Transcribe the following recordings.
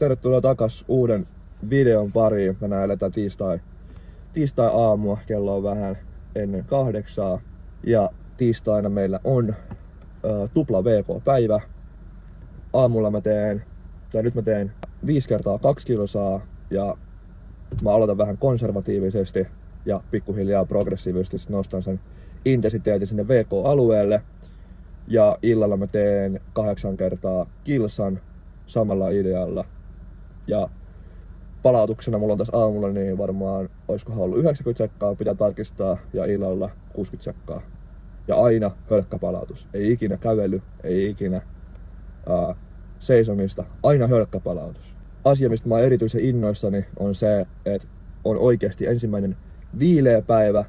tervetuloa takas uuden videon pariin. Tänään eletään tiistai-aamua, kello on vähän ennen 8. Ja tiistaina meillä on tupla VK-päivä. Aamulla nyt mä teen 5 kertaa 2 kilsaa ja mä aloitan vähän konservatiivisesti ja pikkuhiljaa progressiivisesti nostan sen intensiteetin sinne VK-alueelle. Ja illalla mä teen 8 kertaa kilsan samalla idealla. Ja palautuksena mulla on tässä aamulla niin varmaan, olisikohan ollut 90 sekkaa, pitää tarkistaa, ja illalla 60 sekkaa. Ja aina hölkkäpalautus. Ei ikinä kävely, ei ikinä seisomista, aina hölkkäpalautus. Asia, mistä mä oon erityisen innoissani, on se, että on oikeasti ensimmäinen viileä päivä,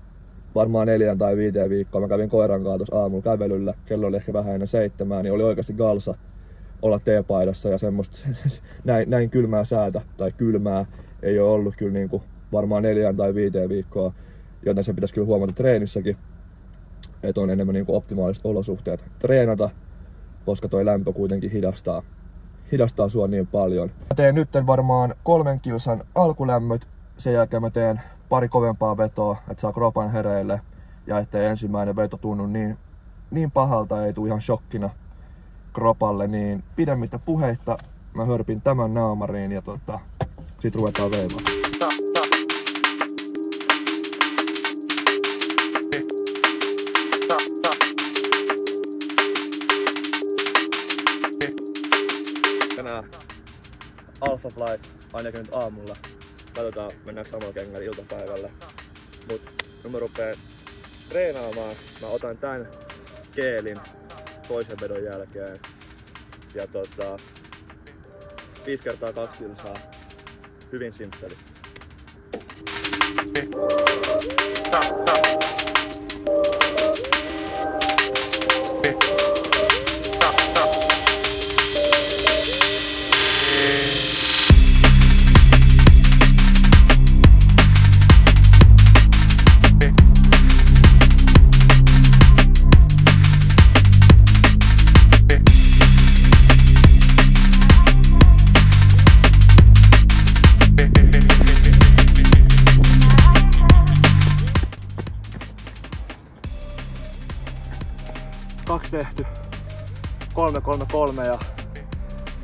varmaan 4 tai 5 viikkoa. Mä kävin koiran kanssa tuossa aamulla kävelyllä, kello oli ehkä vähän ennen 7, niin oli oikeasti galsa olla teepaidassa ja semmoista näin kylmää säätä, tai kylmää ei ole ollut kyllä niinku varmaan 4 tai 5 viikkoa, joten se pitäisi kyllä huomata treenissäkin, että on enemmän niinku optimaaliset olosuhteet treenata, koska toi lämpö kuitenkin hidastaa sua niin paljon. Mä teen nyt varmaan 3 kilsan alkulämmöt, sen jälkeen mä teen pari kovempaa vetoa, että saa kropan hereille ja ettei ensimmäinen veto tunnu niin pahalta, ei tule ihan shokkina kropalle, niin pidemmittä puheitta mä hörpin tämän naamariin ja sit ruvetaan veivaan. Tänään Alpha Flight, ainakin nyt aamulla. Katsotaan, mennäänkö samalla kengällä iltapäivällä. Mut nyt mä rupeen treenaamaan. Mä otan tän keelin toisen vedon jälkeen. Ja 5 kertaa 2 kilsaa. Hyvin simppeli. Kaksi tehty. 333 ja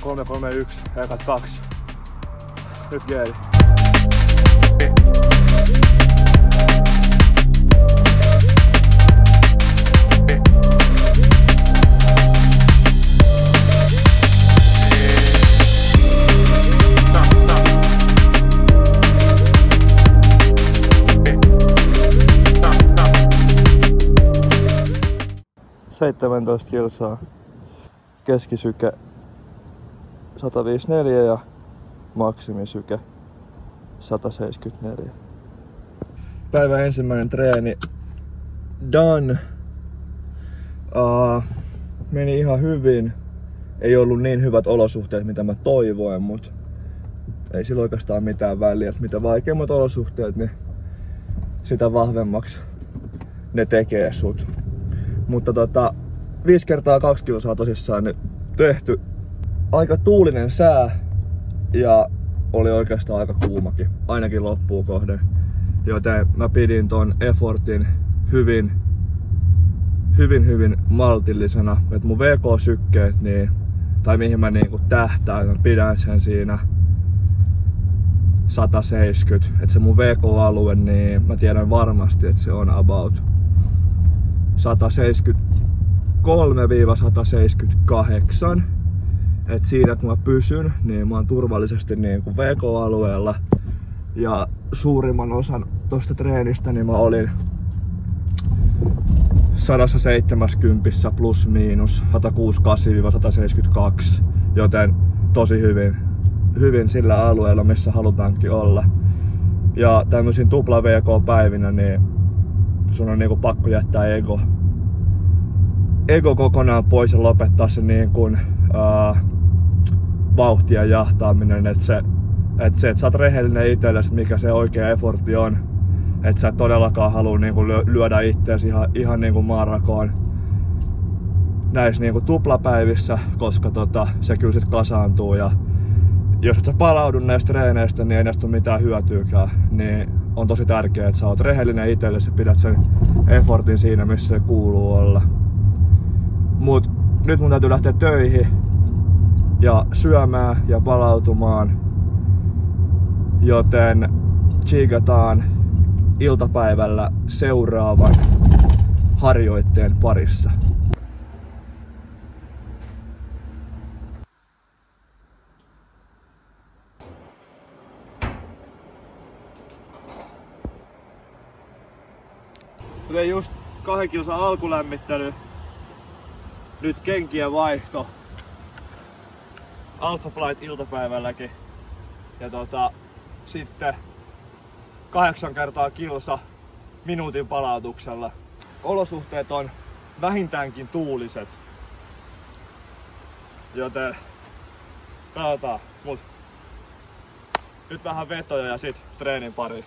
331 ekat 2. Nyt geeli. – 17 kilsaa, keskisyke 154 ja maksimisyke 174. Päivän ensimmäinen treeni done. Meni ihan hyvin. Ei ollut niin hyvät olosuhteet mitä mä toivoin, mutta ei sillä oikeastaan mitään väliä. Mitä vaikeimmat olosuhteet, niin sitä vahvemmaksi ne tekee sut. Mutta 5 kertaa 2 kilsaa tosissaan nyt tehty. Aika tuulinen sää ja oli oikeastaan aika kuumakin, ainakin loppuun kohden. Joten mä pidin ton effortin hyvin maltillisena. Et mun VK-sykkeet, tai mihin mä niinku tähtään, mä pidän sen siinä 170. Et se mun VK-alue, niin mä tiedän varmasti, että se on about 173–178. Et siinä kun mä pysyn, niin mä oon turvallisesti niin kuin VK-alueella. Ja suurimman osan tosta treenistä niin mä olin 170 plus miinus 168–172. Joten tosi hyvin sillä alueella missä halutaankin olla. Ja tämmöisiin tupla VK-päivinä niin sun on niinku pakko jättää ego kokonaan pois ja lopettaa se niin kuin, vauhti ja jahtaaminen, että sä oot rehellinen itsellesi, mikä se oikea effortti on. Että sä et todellakaan halua niinku lyödä itseäsi ihan niinku maanrakoon näissä niinku tuplapäivissä, koska se kyllä sit kasaantuu ja jos et sä palaudu näistä treeneistä, niin ei näistä ole mitään hyötyäkään. Niin on tosi tärkeää, että sä oot rehellinen itsellesi ja pidät sen effortin siinä, missä se kuuluu olla. Mut nyt mun täytyy lähteä töihin ja syömään ja palautumaan. Joten tsiikataan iltapäivällä seuraavan harjoitteen parissa. Tein just 2 kilsan alkulämmittely. Nyt kenkien vaihto. Alpha Flight iltapäivälläkin. Ja sitten 8 kertaa kilsa minuutin palautuksella. Olosuhteet on vähintäänkin tuuliset. Joten katsotaan. Mut nyt vähän vetoja ja sit treenin pari.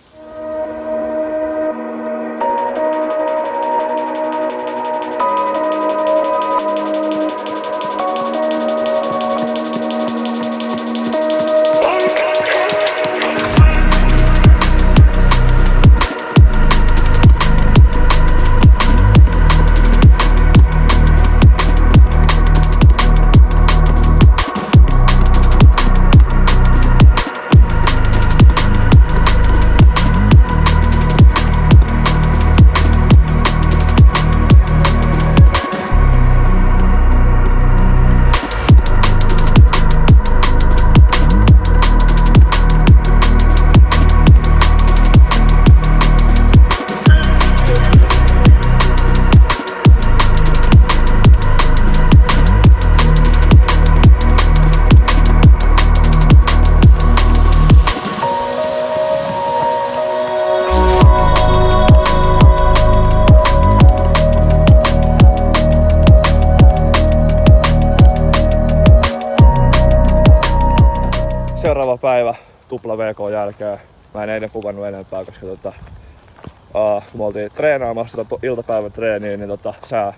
Seuraava päivä tupla VK jälkeen. Mä en eilen kuvannut enempää, koska kun me oltiin treenaamassa iltapäivän treeniin, niin sää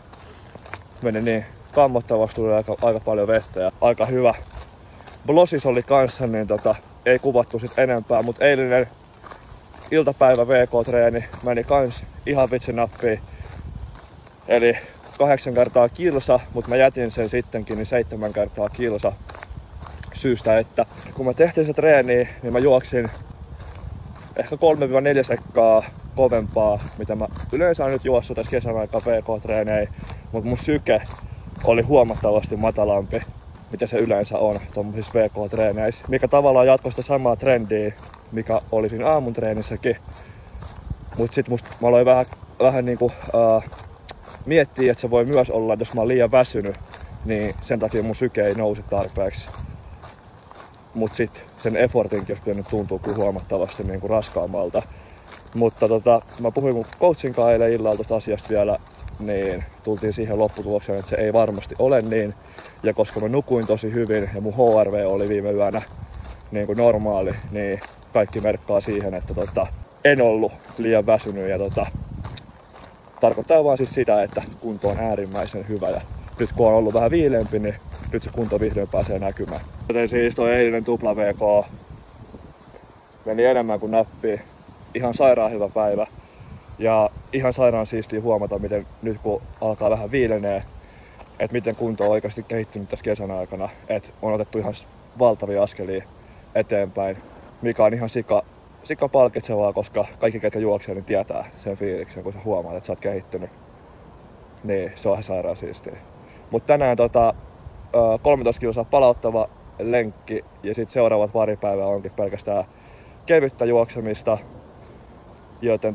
meni niin kammottavasti, tuli aika paljon vettä ja aika hyvä. Blossis oli kanssa, niin ei kuvattu sit enempää, mutta eilinen iltapäivä VK-treeni meni kans ihan vitsi nappiin. Eli 8 kertaa kilsa, mutta mä jätin sen sittenkin niin 7 kertaa kilsa. Syystä, että kun mä tehtiin se treeni, niin mä juoksin ehkä 3-4 sekkaa kovempaa, mitä mä yleensä on nyt juossut tässä kesän aikaa VK-treeneihin, mutta mun syke oli huomattavasti matalampi, mitä se yleensä on tommosissa VK-treeneissä, mikä tavallaan jatkoi sitä samaa trendiä, mikä oli siinä aamun treenissäkin. Mut sit mä aloin vähän niinku miettiä, että se voi myös olla, että jos mä oon liian väsynyt, niin sen takia mun syke ei nouse tarpeeksi. Mut sit sen effortinkin olisi pitänyt tuntua kyllä huomattavasti niinku raskaammalta. Mutta mä puhuin mun coachin kanssa eilen illalla tosta asiasta vielä, niin tultiin siihen lopputulokseen, että se ei varmasti ole niin. Ja koska mä nukuin tosi hyvin ja mun HRV oli viime yönä niin kuin normaali, niin kaikki merkkaa siihen, että en ollut liian väsynyt. Ja tarkoittaa vaan siis sitä, että kunto on äärimmäisen hyvä. Ja nyt kun on ollut vähän viileämpi, niin nyt se kunto vihdoin pääsee näkymään. Joten siis toi eilinen tupla VK meni enemmän kuin nappiin. Ihan sairaan hyvä päivä. Ja ihan sairaan siistiä huomata, miten nyt kun alkaa vähän viilenee, että miten kunto on oikeasti kehittynyt tässä kesän aikana. Että on otettu ihan valtavia askelia eteenpäin, mikä on ihan sika palkitsevaa, koska kaikki ketkä juoksee, niin tietää sen fiiliksen, kun sä huomaat, että sä oot kehittynyt. Niin, se on ihan sairaan siistiä. Mutta tänään 13 kilsaa palauttava lenkki ja sitten seuraavat pari päivää onkin pelkästään kevyttä juoksemista. Joten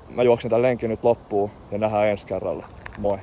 mä juoksen tämän lenkin nyt loppuun ja nähdään ensi kerralla. Moi!